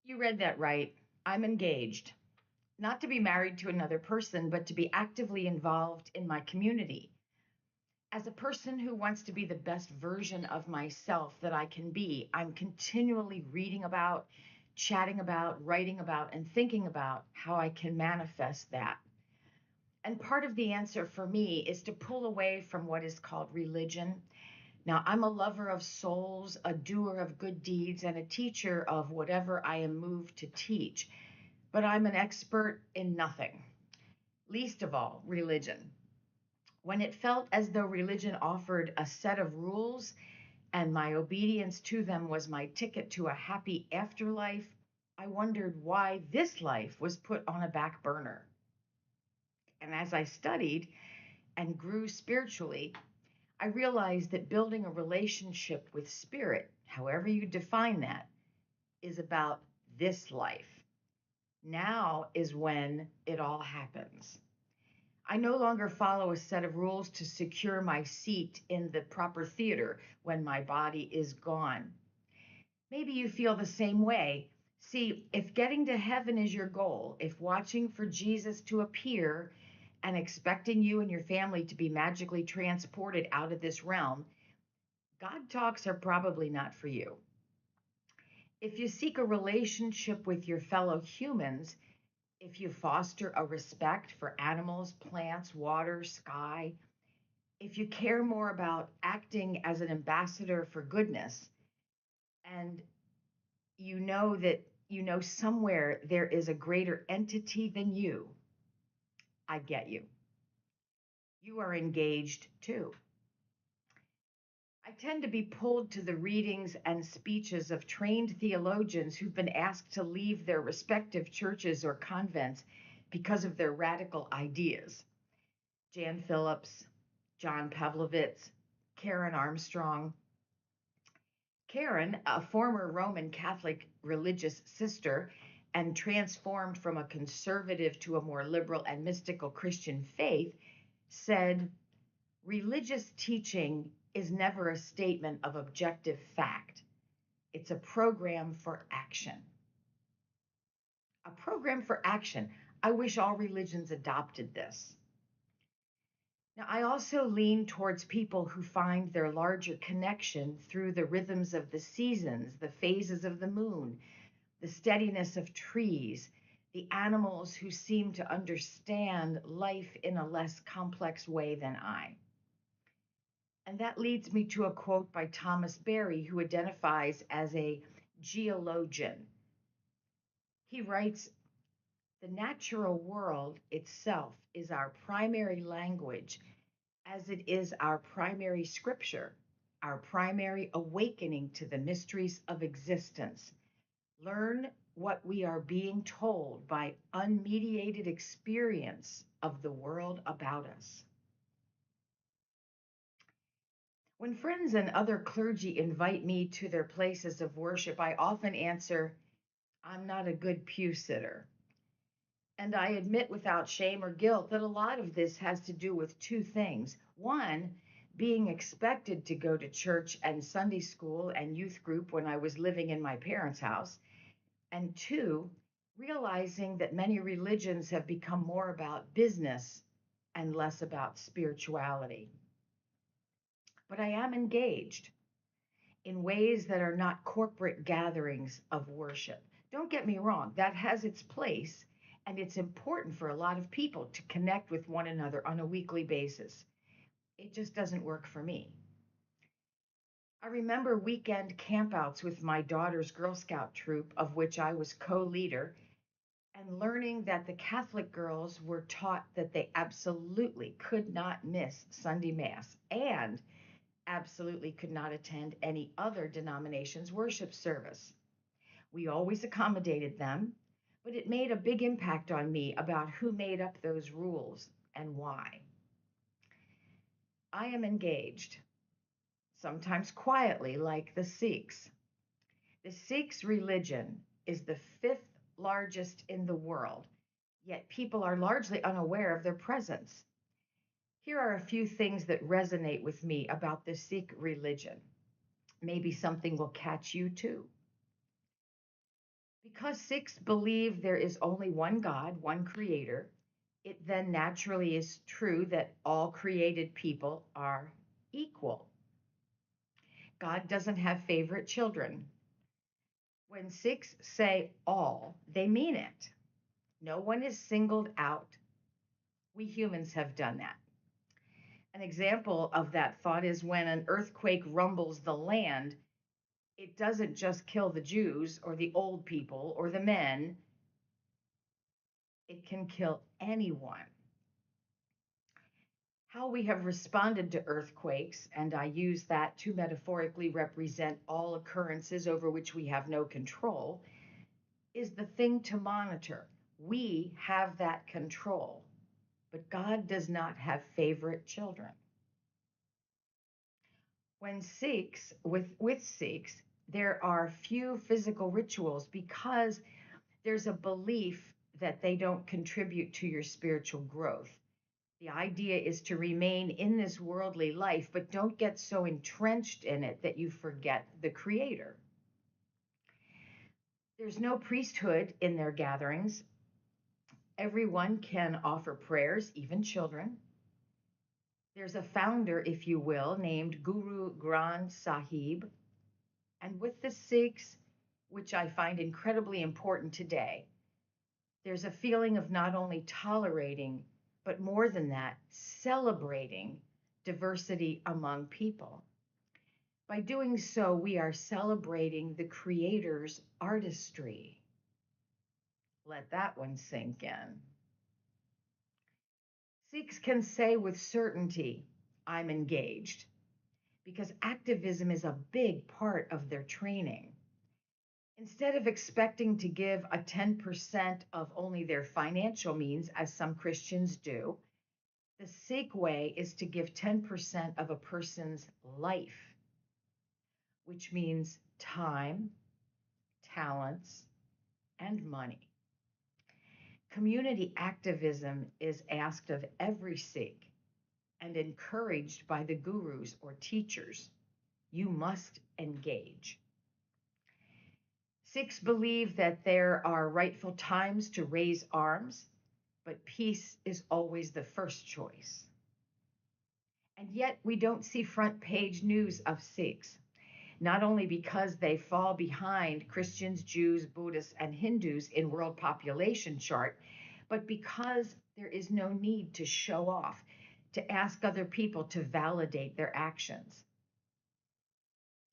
You read that right. I'm engaged, not to be married to another person, but to be actively involved in my community. As a person who wants to be the best version of myself that I can be, I'm continually reading about, chatting about, writing about, and thinking about how I can manifest that. And part of the answer for me is to pull away from what is called religion. Now, I'm a lover of souls, a doer of good deeds, and a teacher of whatever I am moved to teach. But I'm an expert in nothing, least of all, religion. When it felt as though religion offered a set of rules and my obedience to them was my ticket to a happy afterlife, I wondered why this life was put on a back burner. And as I studied and grew spiritually, I realized that building a relationship with spirit, however you define that, is about this life. Now is when it all happens. I no longer follow a set of rules to secure my seat in the proper theater when my body is gone. Maybe you feel the same way. See, if getting to heaven is your goal, if watching for Jesus to appear and expecting you and your family to be magically transported out of this realm, God talks are probably not for you. If you seek a relationship with your fellow humans, if you foster a respect for animals, plants, water, sky, if you care more about acting as an ambassador for goodness, and you know that you know somewhere there is a greater entity than you, I get you. You are engaged too. I tend to be pulled to the readings and speeches of trained theologians who've been asked to leave their respective churches or convents because of their radical ideas. Jan Phillips, John Pavlovitz, Karen Armstrong. Karen, a former Roman Catholic religious sister and transformed from a conservative to a more liberal and mystical Christian faith, said, religious teaching is never a statement of objective fact. It's a program for action. A program for action. I wish all religions adopted this. Now, I also lean towards people who find their larger connection through the rhythms of the seasons, the phases of the moon, the steadiness of trees, the animals who seem to understand life in a less complex way than I. And that leads me to a quote by Thomas Berry, who identifies as a geologian. He writes, the natural world itself is our primary language, as it is our primary scripture, our primary awakening to the mysteries of existence. Learn what we are being told by unmediated experience of the world about us. When friends and other clergy invite me to their places of worship, I often answer, I'm not a good pew sitter. And I admit without shame or guilt that a lot of this has to do with two things. One, being expected to go to church and Sunday school and youth group when I was living in my parents' house. And two, realizing that many religions have become more about business and less about spirituality. But I am engaged in ways that are not corporate gatherings of worship. Don't get me wrong, that has its place, and it's important for a lot of people to connect with one another on a weekly basis. It just doesn't work for me. I remember weekend campouts with my daughter's Girl Scout troop, of which I was co leader, and learning that the Catholic girls were taught that they absolutely could not miss Sunday Mass and absolutely could not attend any other denomination's worship service. We always accommodated them, but it made a big impact on me about who made up those rules and why. I am engaged, sometimes quietly, like the Sikhs. The Sikhs' religion is the fifth largest in the world, yet people are largely unaware of their presence. Here are a few things that resonate with me about the Sikh religion. Maybe something will catch you too. Because Sikhs believe there is only one God, one creator, it then naturally is true that all created people are equal. God doesn't have favorite children. When Sikhs say all, they mean it. No one is singled out. We humans have done that. An example of that thought is when an earthquake rumbles the land, it doesn't just kill the Jews or the old people or the men, it can kill anyone. How we have responded to earthquakes, and I use that to metaphorically represent all occurrences over which we have no control, is the thing to monitor. We have that control, but God does not have favorite children. When Sikhs, with Sikhs, there are few physical rituals because there's a belief that they don't contribute to your spiritual growth. The idea is to remain in this worldly life, but don't get so entrenched in it that you forget the Creator. There's no priesthood in their gatherings. Everyone can offer prayers, even children. There's a founder, if you will, named Guru Granth Sahib. And with the Sikhs, which I find incredibly important today, there's a feeling of not only tolerating, but more than that, celebrating diversity among people. By doing so, we are celebrating the Creator's artistry. Let that one sink in. Sikhs can say with certainty, I'm engaged, because activism is a big part of their training. Instead of expecting to give a 10% of only their financial means, as some Christians do, the Sikh way is to give 10% of a person's life, which means time, talents, and money. Community activism is asked of every Sikh and encouraged by the gurus or teachers. You must engage. Sikhs believe that there are rightful times to raise arms, but peace is always the first choice. And yet we don't see front page news of Sikhs, not only because they fall behind Christians, Jews, Buddhists, and Hindus in world population chart, but because there is no need to show off, to ask other people to validate their actions.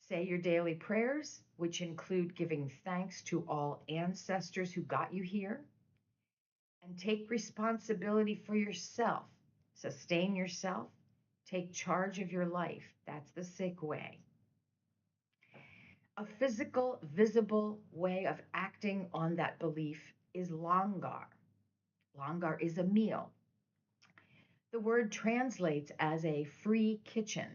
Say your daily prayers, which include giving thanks to all ancestors who got you here, and take responsibility for yourself. Sustain yourself, take charge of your life. That's the Sikh way. A physical, visible way of acting on that belief is langar. Langar is a meal. The word translates as a free kitchen.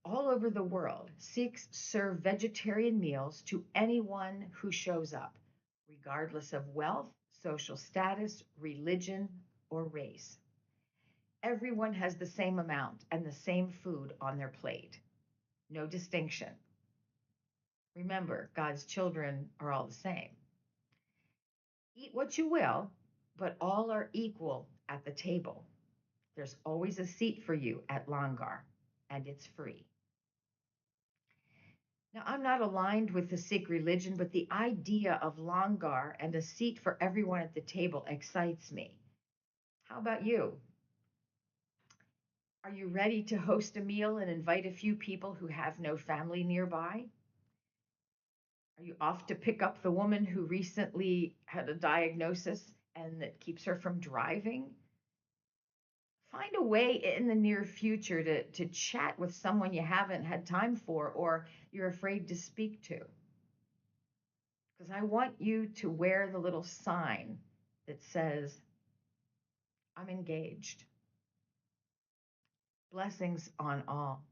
All over the world, Sikhs serve vegetarian meals to anyone who shows up, regardless of wealth, social status, religion, or race. Everyone has the same amount and the same food on their plate. No distinction. Remember, God's children are all the same. Eat what you will, but all are equal at the table. There's always a seat for you at Langar, and it's free. Now, I'm not aligned with the Sikh religion, but the idea of Langar and a seat for everyone at the table excites me. How about you? Are you ready to host a meal and invite a few people who have no family nearby? Are you off to pick up the woman who recently had a diagnosis and that keeps her from driving? Find a way in the near future to chat with someone you haven't had time for or you're afraid to speak to. Because I want you to wear the little sign that says, I'm engaged. Blessings on all.